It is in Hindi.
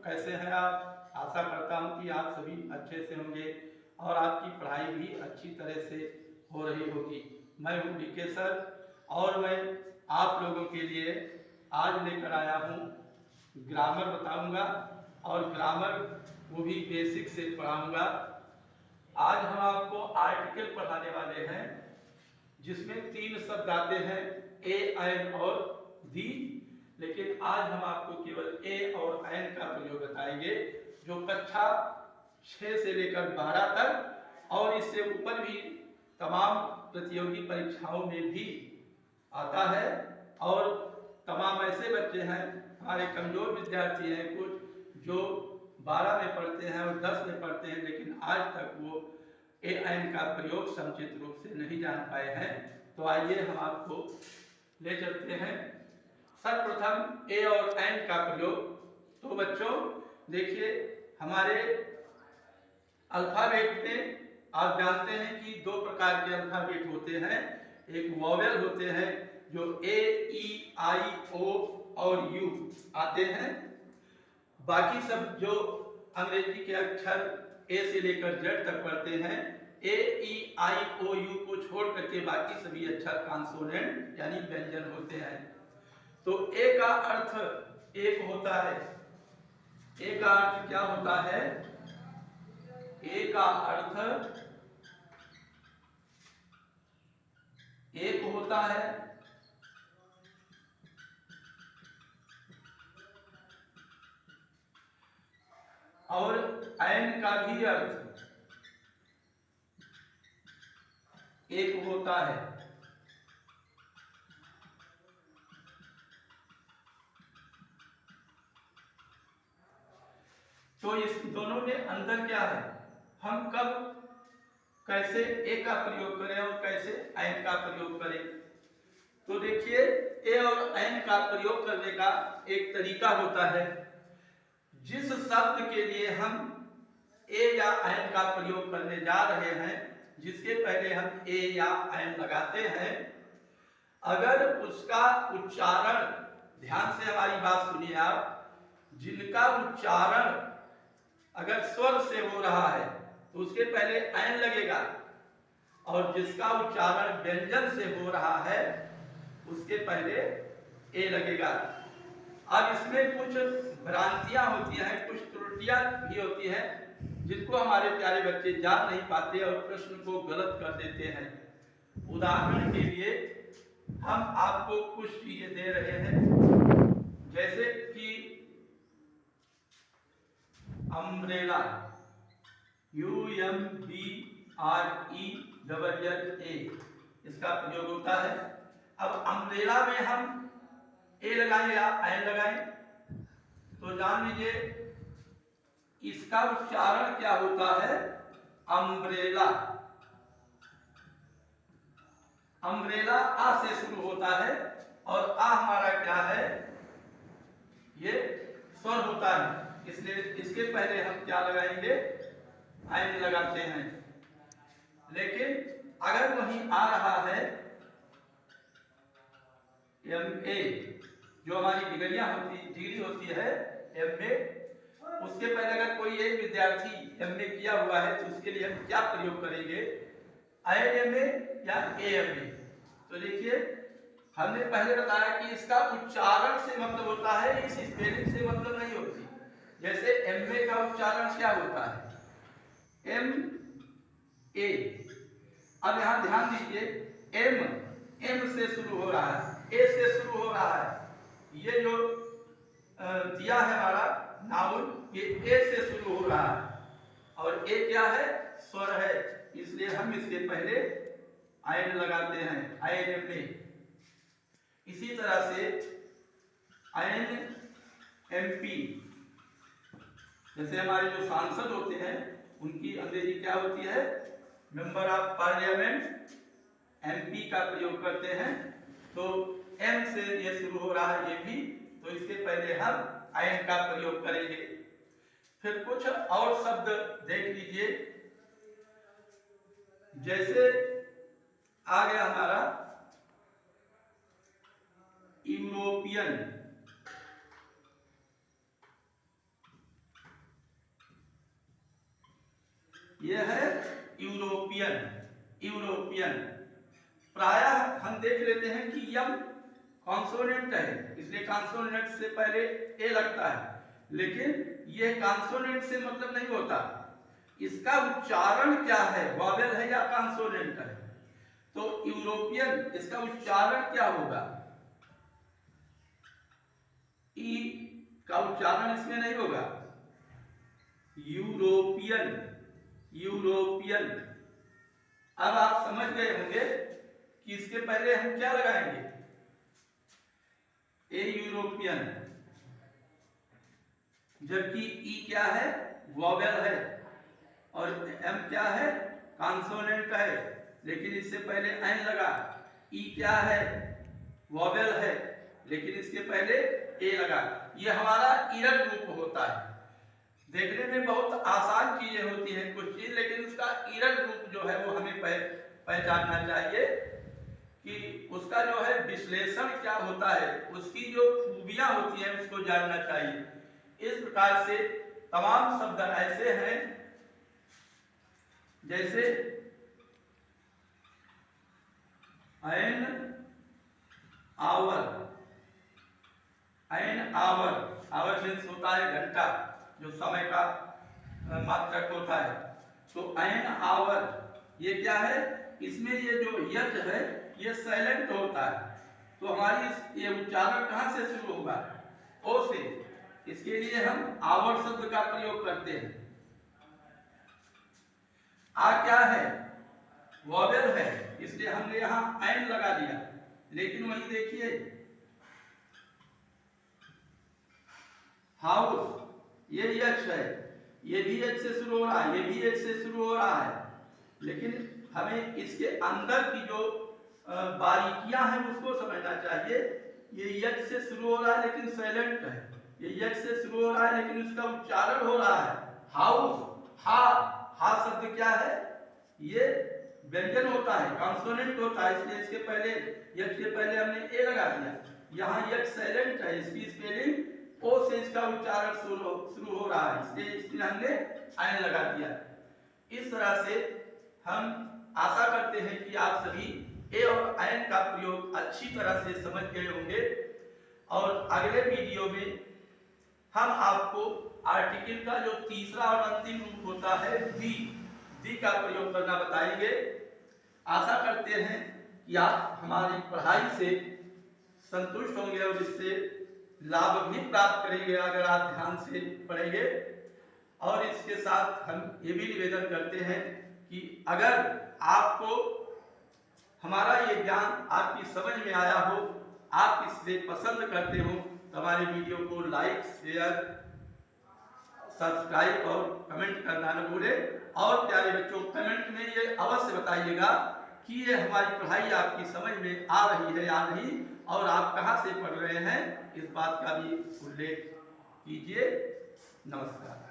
कैसे हैं आप? आशा करता हूं कि आप सभी अच्छे से होंगे और आपकी पढ़ाई भी अच्छी तरह से हो रही होगी। मैं हूं डीके सर और मैं आप लोगों के लिए आज लेकर आया हूं ग्रामर बताऊंगा और ग्रामर वो भी बेसिक से पढ़ाऊंगा। आज हम आपको आर्टिकल पढ़ाने वाले हैं जिसमें 3 शब्द आते हैं ए, एन और दी, लेकिन आज हम आपको केवल ए और एन का प्रयोग बताएंगे जो कक्षा 6 से लेकर 12 तक और इससे ऊपर भी तमाम प्रतियोगी परीक्षाओं में भी आता है। और तमाम ऐसे बच्चे हैं, हमारे कमजोर विद्यार्थी हैं कुछ जो 12 में पढ़ते हैं और 10 में पढ़ते हैं, लेकिन आज तक वो ए एन का प्रयोग समुचित रूप से नहीं जान पाए हैं। तो आइए हम आपको ले चलते हैं सर्वप्रथम ए और एन का प्रयोग। तो बच्चों देखिए, हमारे अल्फाबेट में आप जानते हैं कि 2 प्रकार के अल्फाबेट होते हैं। एक वॉवेल होते हैं जो ए, ई, आई, ओ और यू आते हैं। बाकी सब जो अंग्रेजी के अक्षर ए से लेकर जेड तक पढ़ते हैं, ए, ई, आई, ओ, यू को छोड़ करके बाकी सभी अक्षर कॉन्सोनेंट यानी व्यंजन होते हैं। तो ए का अर्थ एक होता है। ए का अर्थ क्या होता है? ए का अर्थ एक होता है और एन का भी अर्थ एक होता है। तो इस दोनों में अंतर क्या है? हम कब कैसे ए का प्रयोग करें और कैसे एन का प्रयोग करें? तो देखिए, ए और एन का प्रयोग करने का एक तरीका होता है। जिस शब्द के लिए हम ए या एन का प्रयोग करने जा रहे हैं, जिसके पहले हम ए या एन लगाते हैं, अगर उसका उच्चारण, ध्यान से हमारी बात सुनिए आप, जिनका उच्चारण अगर स्वर से हो रहा है तो उसके पहले एन लगेगा और जिसका उच्चारण व्यंजन से हो रहा है उसके पहले ए लगेगा। अब इसमें कुछ भ्रांतियां होती हैं, कुछ त्रुटियां भी होती हैं जिनको हमारे प्यारे बच्चे जान नहीं पाते और प्रश्न को गलत कर देते हैं। उदाहरण के लिए हम आपको कुछ चीजें दे रहे हैं, जैसे कि अम्ब्रेला, UMBRELLA, इसका प्रयोग होता है। अब अम्ब्रेला में हम ए लगाएं या एन लगाएं, तो जान लीजिए इसका उच्चारण क्या होता है? अम्ब्रेला। अम्ब्रेला आ से शुरू होता है और आ हमारा क्या है? ये स्वर होता है, इसलिए इसके पहले हम क्या लगाएंगे? एन लगाते हैं। लेकिन अगर वहीं आ रहा है MA, जो हमारी डिग्री होती है MA, उसके पहले अगर कोई एक विद्यार्थी MA किया हुआ है तो उसके लिए हम क्या प्रयोग करेंगे? IMA या AMA। तो देखिए, हमने पहले बताया कि इसका उच्चारण से मतलब होता है, इस स्पेलिंग से मतलब नहीं होती। जैसे MA का उच्चारण क्या होता है? MA। अब यहां ध्यान दीजिए, M से शुरू हो रहा है, ए से शुरू हो रहा है। ये जो दिया है हमारा नाउन, ये ए से शुरू हो रहा है और ए क्या है? स्वर है, इसलिए हम इसके पहले एन लगाते हैं, INMA। इसी तरह से INMP, जैसे हमारे जो सांसद होते हैं उनकी अंग्रेजी क्या होती है? मेंबर ऑफ पार्लियामेंट, MP का प्रयोग करते हैं। तो M से ये शुरू हो रहा है, ये भी, तो इसके पहले हम एन का प्रयोग करेंगे। फिर कुछ और शब्द देख लीजिए, जैसे आ गया हमारा यूरोपियन, ये है यूरोपियन। यूरोपियन प्रायः हम देख लेते हैं कि यम कॉन्सोनेंट है, इसलिए कॉन्सोनेंट से पहले ए लगता है, लेकिन ये कॉन्सोनेंट से मतलब नहीं होता। इसका उच्चारण क्या है, वॉवेल है या कॉन्सोनेंट है। तो यूरोपियन इसका उच्चारण क्या होगा, ई का उच्चारण इसमें नहीं होगा। European, European. अब आप समझ गए होंगे कि इसके पहले हम क्या लगाएंगे, ए यूरोपियन, जबकि ई क्या है, वॉवेल है, और एम क्या है, कॉन्सोनेंट है, लेकिन इससे पहले एन लगा। ई क्या है, वॉवेल है, लेकिन इसके पहले ए लगा। ये हमारा इरड रूप होता है। देखने में बहुत आसान चीजें होती हैं कुछ चीज, लेकिन उसका इरड रूप जो है वो हमें पहचानना चाहिए कि उसका जो है विश्लेषण क्या होता है, उसकी जो खूबियां होती हैं उसको जानना चाहिए। इस प्रकार से तमाम शब्द ऐसे हैं जैसे an hour, an hour, hour means होता है घंटा, जो समय का मात्रक होता है। तो एन आवर ये क्या है, इसमें ये जो यच है ये साइलेंट होता है, तो हमारी ये उच्चारण कहाँ से शुरू होगा, ओ से। इसके लिए हम आवर शब्द का प्रयोग करते हैं। आ क्या है, वॉवेल है, इसलिए हमने यहां एन लगा दिया, लेकिन वही देखिए हाउस, ये यच है, ये भी एच से शुरू हो रहा है, ये भी एच से शुरू हो रहा है, लेकिन हमें इसके अंदर की जो बारीकियां हैं उसको समझना चाहिए। ये यच से शुरू हो रहा है लेकिन साइलेंट है, ये यच से शुरू हो रहा है लेकिन उसका उच्चारण हो रहा है हाउस, हा। हा शब्द क्या है, ये व्यंजन होता है, कॉन्सोनेंट होता है, इसलिए इसके पहले यच के पहले हमने ए लगा दिया। यहाँ यच साइलेंट है, इसकी स्पेलिंग ओ से इसका उच्चारण शुरू हो रहा है, इसलिए हमने एन लगा दिया। इस तरह से हम आशा करते हैं कि आप सभी ए और एन का प्रयोग अच्छी तरह से समझ गए होंगे, और अगले वीडियो में हम आपको आर्टिकल का जो तीसरा और अंतिम रूप होता है दी का प्रयोग करना बताएंगे। आशा करते हैं कि आप हमारी पढ़ाई से संतुष्ट होंगे और इससे लाभ भी प्राप्त करेंगे अगर आप ध्यान से पढ़ेंगे। और इसके साथ हम ये भी निवेदन करते हैं कि अगर आपको हमारा ये ज्ञान आपकी समझ में आया हो, आप इसे पसंद करते हो, तो हमारे वीडियो को लाइक, शेयर, सब्सक्राइब और कमेंट करना न भूलें। और प्यारे बच्चों, कमेंट में ये अवश्य बताइएगा कि ये हमारी पढ़ाई आपकी समझ में आ रही है या नहीं, और आप कहाँ से पढ़ रहे हैं, इस बात का भी उल्लेख कीजिए। नमस्कार।